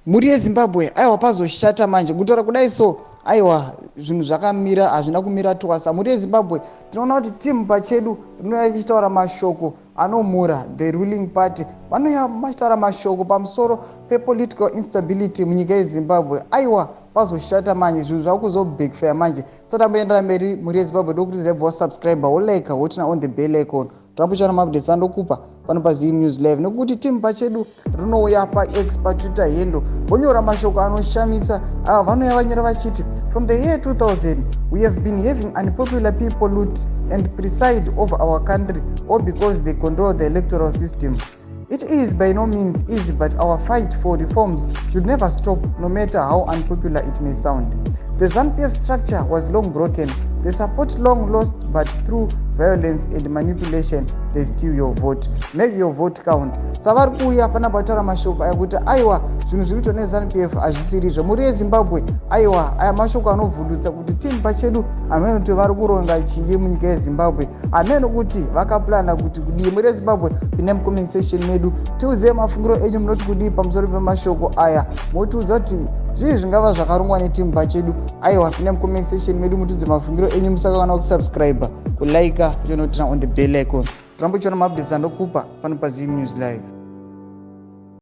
muri yeZimbabwe aiwa pazoshata manje kutaura kudai so aiwa zvinhu zvakamira hazvina kumira twasa. Muri yeZimbabwe tinoona kuti timu Pachedu rinouya ichitaura mashoko anomura the ruling party, vanouya vachitaura mashoko pamusoro pepolitical instability munyika yeZimbabwe. Aiwa pazoshata manje, zvinhu zvava kuzobackfire manje. Satamboendera mberi muri yeZimbabwe ndokuti zaibva subscriber wolike wotina on the bell icon. Trambuchana mabudhesi andokupa pano paZim News Live nekuti timu Pachedu rinouya paX paTwitter hendo vonyora mashoko anoshamisa. Ava vanouya vanyora vachiti from the year 2000 we have been having unpopular people loot and preside over our country all because they control the electoral system. It is by no means easy, but our fight for reforms should never stop, no matter how unpopular it may sound. The ZANU-PF structure was long broken, the support long lost, but through violence and manipulation, they steal your vote. Make your vote count. Savari kuuya pana patara mashoko ayakuti aiwa zvinhu zviri kuitwa neZANU-PF hazvisirizvo. Muri yeZimbabwe aiwa aya mashoko anovhundutsa kuti timu Pachedu amene kuti vari kuronga chii munyika yeZimbabwe, amene kuti vakaplana kuti kudii muri yeZimbabwe. Pine mucomment section medu tiudze mafungiro enyu munoti kudii pamusoro pemashoko aya, motiudza kuti zvii zvingava zvakarongwa netimu Pachedu. Aiwa pine mucomment section medu mutidze mafungiro enyu, musakana kusubscribe, kulike, chonotina on the bell icon. Trambuchana mabudhesi andokupa pano paZim News Live.